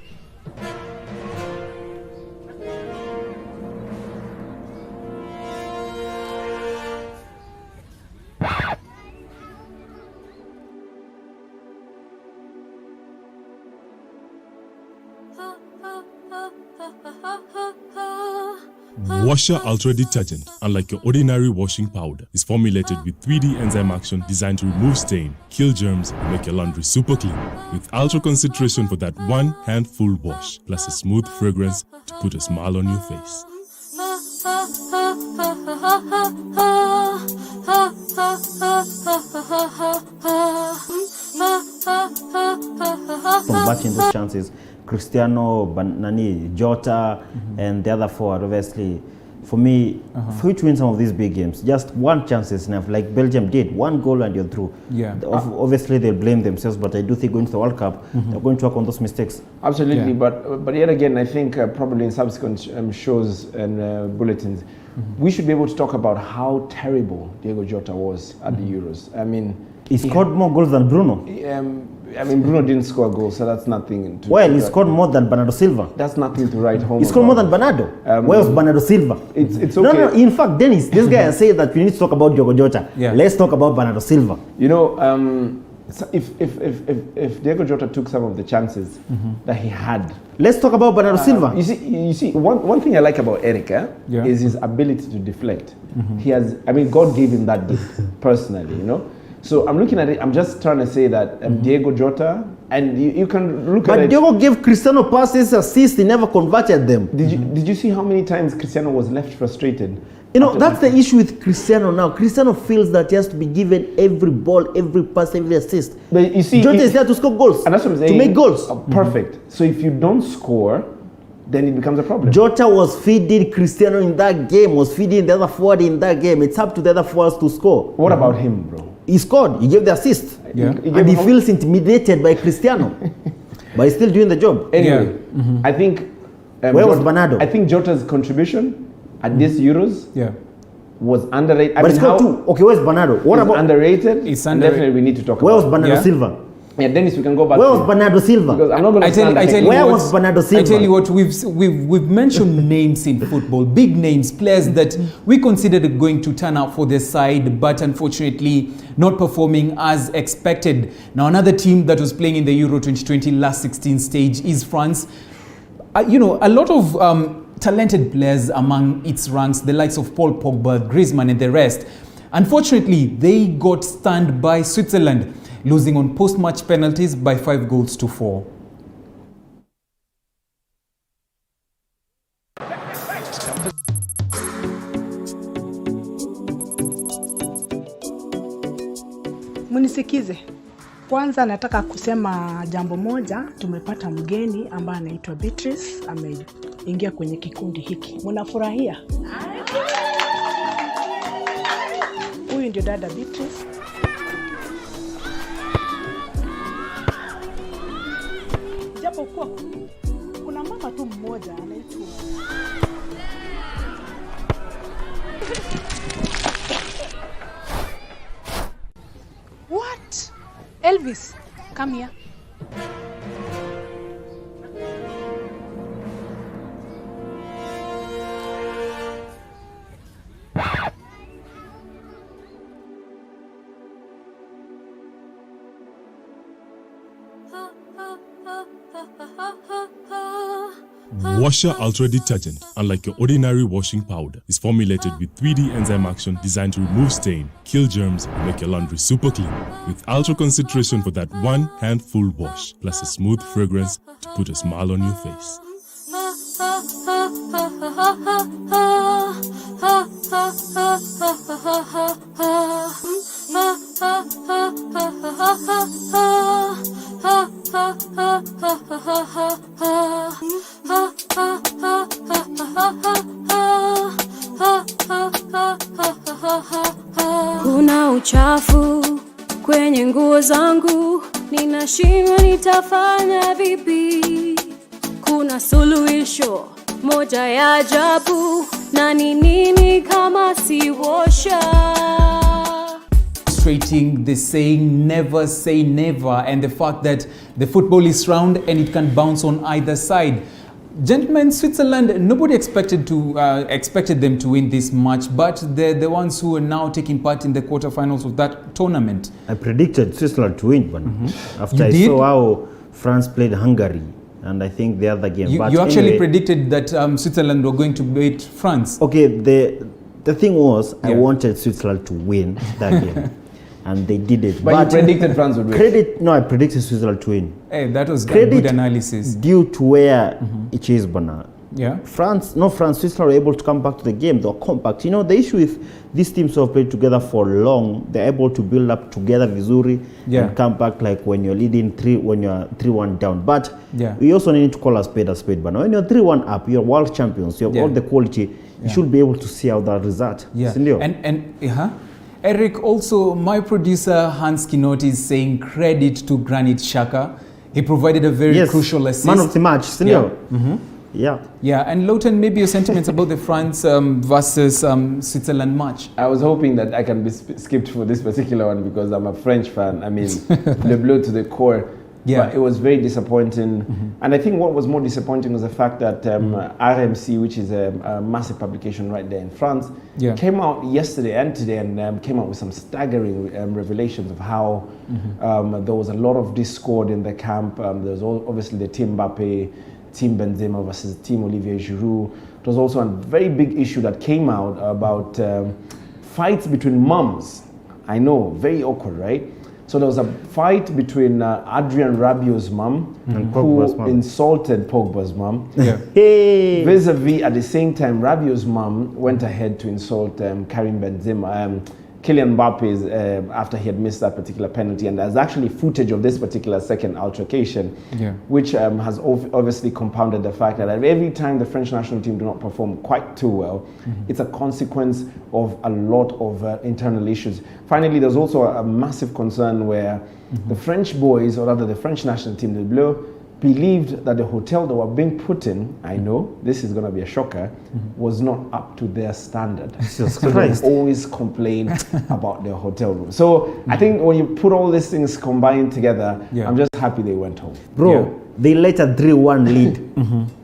Washer Ultra Detergent, unlike your ordinary washing powder, is formulated with 3D enzyme action designed to remove stain, kill germs, and make your laundry super clean. With ultra concentration for that one handful wash, plus a smooth fragrance to put a smile on your face. Converting those chances, Cristiano, Jota, and the other forward, obviously, for me, for you to win some of these big games, just one chance is enough, like Belgium did, one goal and you're through. Yeah. Obviously, they'll blame themselves, but I do think going to the World Cup, they're going to work on those mistakes. Absolutely, but yet again, I think probably in subsequent shows and bulletins, we should be able to talk about how terrible Diego Jota was at the Euros. I mean, he scored more goals than Bruno. I mean, Bruno didn't score a goal, so that's nothing to... Well, he scored more than Bernardo Silva. That's nothing to write home. He scored more than Bernardo. Where was Bernardo Silva? It's okay. No, in fact, Dennis, this guy has said that we need to talk about Diego Jota. Yeah. Let's talk about Bernardo Silva. You know, so if Diego Jota took some of the chances that he had... Let's talk about Bernardo Silva. You see, one thing I like about Eric is his ability to deflect. He has, I mean, God gave him that gift, personally, you know? So I'm looking at it, I'm just trying to say that Diego Jota, and you can look at it. But Diego gave Cristiano passes, assists, he never converted them. Did you see how many times Cristiano was left frustrated? You know, that's the issue with Cristiano now. Cristiano feels that he has to be given every ball, every pass, every assist. But you see, Jota is there to score goals, and that's what I'm saying, to make goals. Perfect. So if you don't score, then it becomes a problem. Jota was feeding Cristiano in that game, was feeding the other forward in that game. It's up to the other forwards to score. What about him, bro? He scored, he gave the assist. Yeah. And he feels intimidated by Cristiano. But he's still doing the job. Anyway, I think... where was Bernardo? I think Jota's contribution at this Euros was underrated. But it's got two. Okay, where's Bernardo? What about... underrated? It's underrated. Definitely we need to talk where about. Was Bernardo Silva? Yeah, Dennis, we can go back. Where was Bernardo Silva? Because I'm not going to stand there. Where was Bernardo Silva? I tell you what, we've mentioned names in football, big names, players that we considered going to turn out for their side, but unfortunately not performing as expected. Now, another team that was playing in the Euro 2020 last 16 stage is France. You know, a lot of talented players among its ranks, the likes of Paul Pogba, Griezmann, and the rest. Unfortunately, they got stunned by Switzerland, losing on post-match penalties by 5-4. Munisikize. Kwanza nataka kusema jambo moja, tumepata mgeni ambaye anaitwa Beatrice, ameingia kwenye kikundi hiki. Mnafurahia? Huyu ndio dada Beatrice. Japo kuwa kuna mama tu mmoja anaitwa Elvis, come here. Washer Ultra Detergent, unlike your ordinary washing powder, is formulated with 3D enzyme action designed to remove stain, kill germs, and make your laundry super clean. With ultra concentration for that one handful wash, plus a smooth fragrance to put a smile on your face. Kuna uchafu kwenye nguo zangu, ninashindwa nitafanya vipi. Kuna suluhisho moja ya ajabu, na ni nini kama si washa? Illustrating the saying never say never, and the fact that the football is round and it can bounce on either side. Gentlemen, Switzerland, nobody expected them to win this match, but they're the ones who are now taking part in the quarterfinals of that tournament. I predicted Switzerland to win, but after I saw how France played Hungary, and I think the other game. You actually predicted that Switzerland were going to beat France. Okay, the thing was, I wanted Switzerland to win that game. And they did it. But you predicted France would win. I predicted Switzerland to win. Hey, that was good analysis. Due to where it is, Bana. Yeah. Switzerland were able to come back to the game. They were compact. You know, the issue with these teams who have played together for long, they're able to build up together vizuri and come back like when you're leading when you're 3-1 down. But we also need to call a spade, Bana. When you're 3-1 up, you're world champions. You have all the quality. You should be able to see out that result. Yeah. Eric, also my producer Hans Kinot is saying credit to Granit Xhaka. He provided a very crucial assist. Man of the match, Yeah, and Lowton, maybe your sentiments about the France versus Switzerland match. I was hoping that I can be skipped for this particular one because I'm a French fan. I mean, Le Bleu to the core. Yeah. But it was very disappointing. And I think what was more disappointing was the fact that RMC, which is a massive publication right there in France, came out yesterday and today and came out with some staggering revelations of how there was a lot of discord in the camp. There was obviously the Team Mbappe, Team Benzema versus Team Olivier Giroud. There was also a very big issue that came out about fights between mums. I know, very awkward, right? So there was a fight between Adrien Rabiot's mom, who insulted Pogba's mom. Vis-a-vis, at the same time, Rabiot's mom went ahead to insult Karim Benzema, Kylian Mbappe, after he had missed that particular penalty. And there's actually footage of this particular second altercation, which has obviously compounded the fact that every time the French national team do not perform quite too well, it's a consequence of a lot of internal issues. Finally, there's also a massive concern where the French boys, or rather the French national team, the Bleu, believed that the hotel they were being put in, I know, this is going to be a shocker, was not up to their standard. So they always complain about their hotel room. So I think when you put all these things combined together, I'm just happy they went home. Bro, they let a 3-1 lead,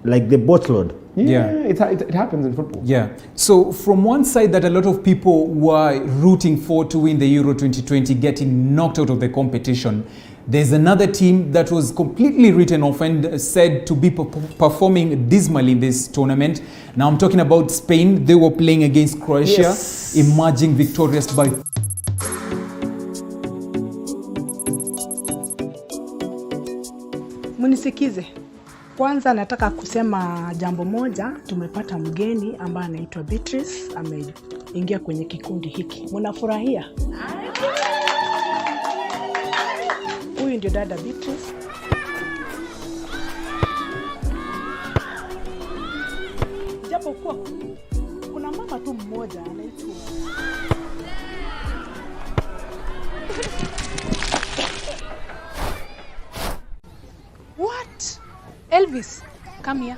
like the boatload. It happens in football. Yeah. So from one side that a lot of people were rooting for to win the Euro 2020, getting knocked out of the competition, there's another team that was completely written off and said to be performing dismally in this tournament. Now I'm talking about Spain. They were playing against Croatia, emerging victorious by Munisikize. Kwanza nataka kusema jambo moja. Tumepata mgeni ambaye anaitwa Beatrice, ameingia kwenye kikundi hiki. Mnafurahia? Huyu ndio dada Beatrice. Japo kuwa kuna mama tu mmoja anaitwa What? Elvis, come here.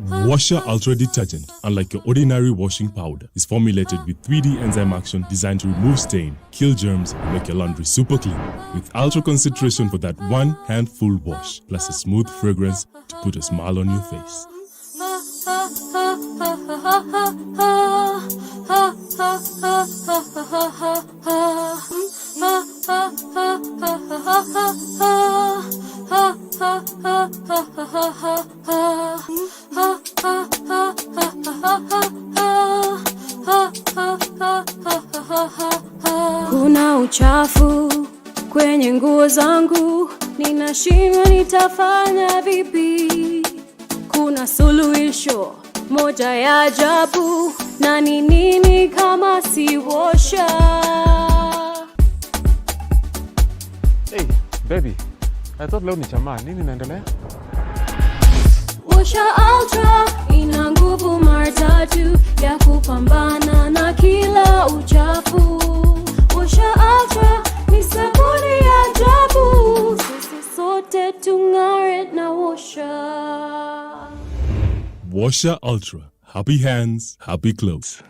Washer Ultra Detergent, unlike your ordinary washing powder, is formulated with 3D enzyme action designed to remove stain, kill germs, and make your laundry super clean. With ultra concentration for that one handful wash, plus a smooth fragrance to put a smile on your face. Kuna uchafu kwenye nguo zangu, ninashindwa nitafanya vipi? Kuna suluhisho moja ya ajabu, na ni nini kama si washa? Hey, baby. I thought leo ni chama. Nini inaendelea? Washa Ultra ina nguvu mara tatu ya kupambana na kila uchafu. Washa Ultra ni sabuni ya ajabu, sisi sote tung'are na washa. Washer Ultra. Happy hands, happy clothes.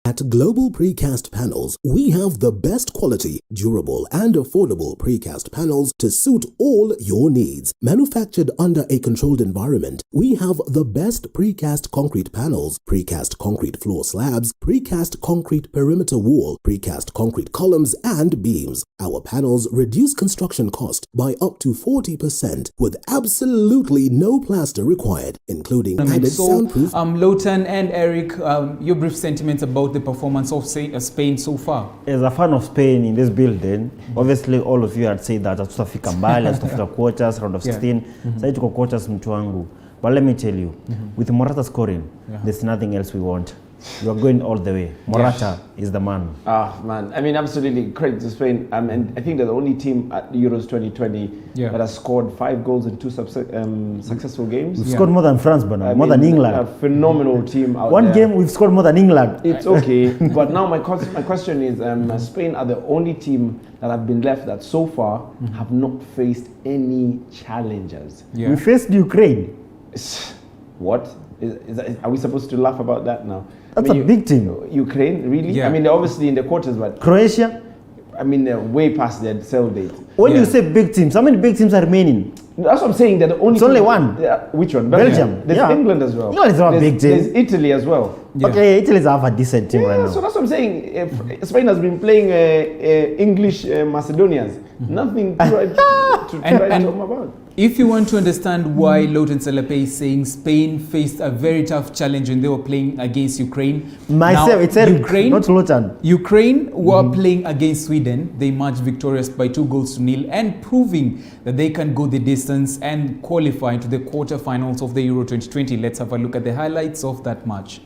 At Global Precast Panels, we have the best quality, durable and affordable precast panels to suit all your needs. Manufactured under a controlled environment, we have the best precast concrete panels, precast concrete floor slabs, precast concrete perimeter wall, precast concrete columns and beams. Our panels reduce construction cost by up to 40% with absolutely no plaster required, including added soundproof. Lowton and Eric, your brief sentiments about the performance of Spain so far. As a fan of Spain in this building, obviously all of you had said that tutafika mbali, tutafika quarters, round of 16. Sasa tuko quarters mtu wangu. But let me tell you, with Morata scoring, there's nothing else we want. You are going all the way. Morata is the man. Man. I mean, absolutely credit to Spain. And I think they're the only team at Euros 2020 that has scored 5 goals in 2 successful games. We've scored more than France, but more than England. A phenomenal team out One there. game we've scored more than England. It's okay. But now my question is, Spain are the only team that have been left that so far have not faced any challengers. We faced Ukraine. What? Are we supposed to laugh about that now? That's a big team. Ukraine, really? Yeah. I mean, they're obviously in the quarters, but Croatia. I mean, they're way past their sell date. When you say big teams, how many big teams are remaining? That's what I'm saying. They're the only. It's only one. Which one? Belgium. There's England as well. England is not a big team. There's Italy as well. Okay, Italy's have a decent team right now. So that's what I'm saying. If Spain has been playing English Macedonians. Nothing to try to talk about. If you want to understand why Lowton Salape is saying Spain faced a very tough challenge when they were playing against Ukraine. Myself, it's Ukraine, not Lowton. Ukraine were playing against Sweden. They emerged victorious by 2-0 and proving that they can go the distance and qualify into the quarterfinals of the Euro 2020. Let's have a look at the highlights of that match.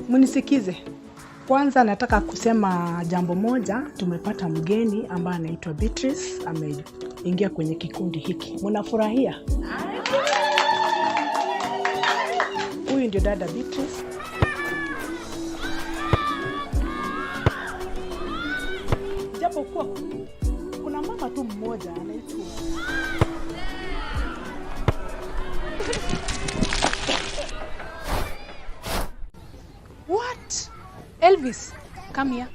Munisikize. Kwanza nataka kusema jambo moja, tumepata mgeni ambaye anaitwa Beatrice, ameingia kwenye kikundi hiki. Mnafurahia? Huyu ndio dada Beatrice. Japo kuwa kuna mama tu mmoja anaitwa What? Elvis, come here.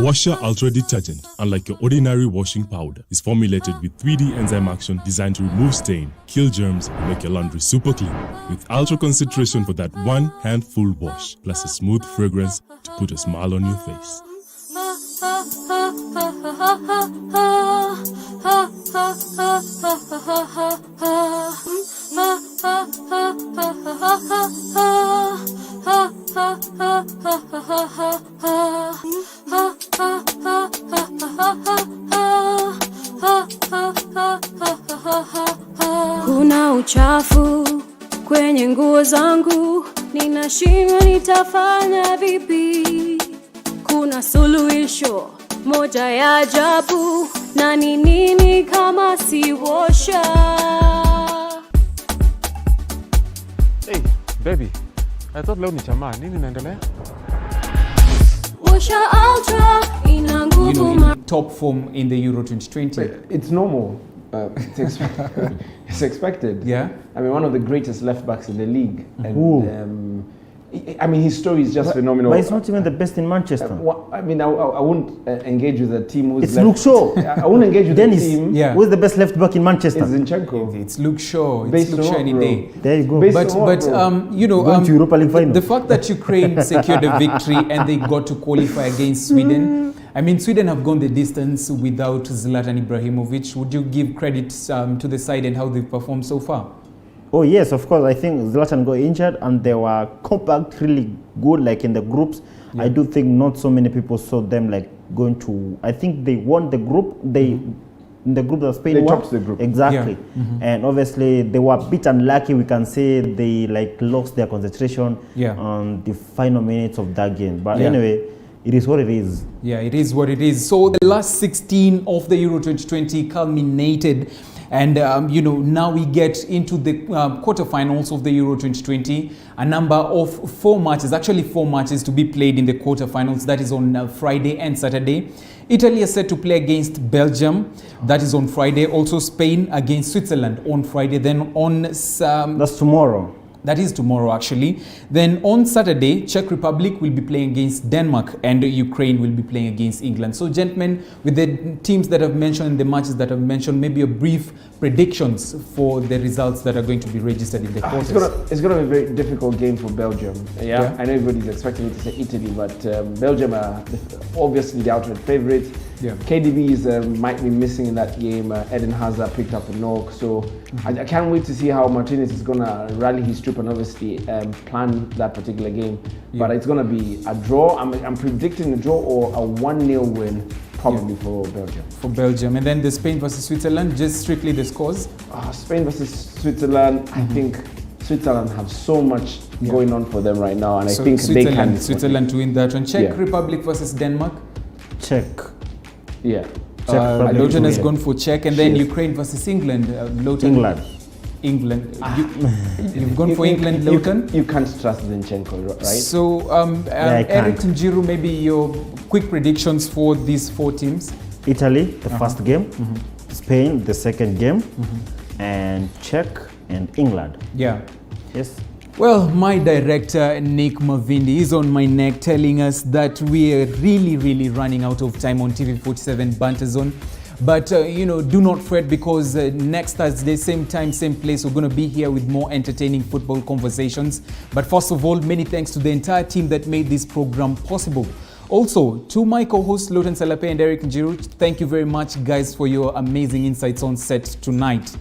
Washer Ultra Detergent, unlike your ordinary washing powder, is formulated with 3D enzyme action designed to remove stain, kill germs, and make your laundry super clean. With ultra concentration for that one handful wash, plus a smooth fragrance to put a smile on your face. Kuna uchafu kwenye nguo zangu, ninashindwa nitafanya vipi. Kuna suluhisho moja ya ajabu, na ni nini kama si washa? Hey, baby. I thought leo ni chama. Nini inaendelea? Washa Ultra ina nguvu in top form in the Euro 2020. It's normal. It's expected. Yeah. I mean, one of the greatest left backs in the league. And, I mean, his story is just phenomenal. But it's not even the best in Manchester. I mean, I wouldn't engage with a team who's It's Luke Shaw. I wouldn't engage with Dennis, the team. Yeah. Who's the best left back in Manchester? It's Zinchenko. It's Luke Shaw. It's Based Luke on Shaw any what, day. There you go. Based But on what, you know, Going to Europa League final. the fact that Ukraine secured a victory and they got to qualify against Sweden. I mean, Sweden have gone the distance without Zlatan Ibrahimovic. Would you give credit to the side and how they've performed so far? Oh yes, of course. I think Zlatan got injured and they were compact, really good, like in the groups. Yeah. I do think not so many people saw them like going to. I think they won the group. In the group that Spain They won. topped the group. Exactly. Yeah. And obviously they were a bit unlucky. We can say they like lost their concentration on the final minutes of that game. But anyway, it is what it is. Yeah, it is what it is. So the last 16 of the Euro 2020 culminated. And, you know, now we get into the quarterfinals of the Euro 2020. A number of 4 matches, actually 4 matches to be played in the quarterfinals. That is on Friday and Saturday. Italy is set to play against Belgium. That is on Friday. Also Spain against Switzerland on Friday. Then on... That's tomorrow. That is tomorrow, actually. Then on Saturday, Czech Republic will be playing against Denmark and Ukraine will be playing against England. So, gentlemen, with the teams that I've mentioned, the matches that I've mentioned, maybe a brief predictions for the results that are going to be registered in the quarters. It's going to be a very difficult game for Belgium. Yeah. I know everybody's expecting me to say Italy, but Belgium are obviously the outright favourite. Yeah. KDB might be missing in that game. Eden Hazard picked up a knock, so I can't wait to see how Martinez is going to rally his troop and obviously plan that particular game. But it's going to be a draw. I'm predicting a draw or a 1-0 win probably for Belgium. For Belgium. And then the Spain versus Switzerland, just strictly the scores? Spain versus Switzerland, I think Switzerland have so much going on for them right now, and so I think they can. Switzerland to win that one. Czech Republic versus Denmark? Czech. Yeah. Lotan has gone for Czech, and then Ukraine versus England. England. You've gone for England, Lotan? You can't trust Zinchenko, right? So, Eric Njiru, maybe your quick predictions for these 4 teams? Italy, the first game. Spain, the second game. And Czech and England. Yeah. Yes. Well, my director, Nick Mavindi, is on my neck telling us that we are really running out of time on TV47 BanterZone. But, you know, do not fret, because next Thursday, same time, same place, we're going to be here with more entertaining football conversations. But first of all, many thanks to the entire team that made this program possible. Also, to my co-hosts, Lotan Salape and Eric Njiru, thank you very much, guys, for your amazing insights on set tonight.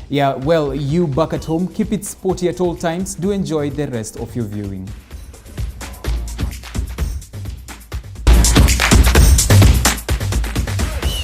Yeah, well, you back at home, keep it sporty at all times. Do enjoy the rest of your viewing.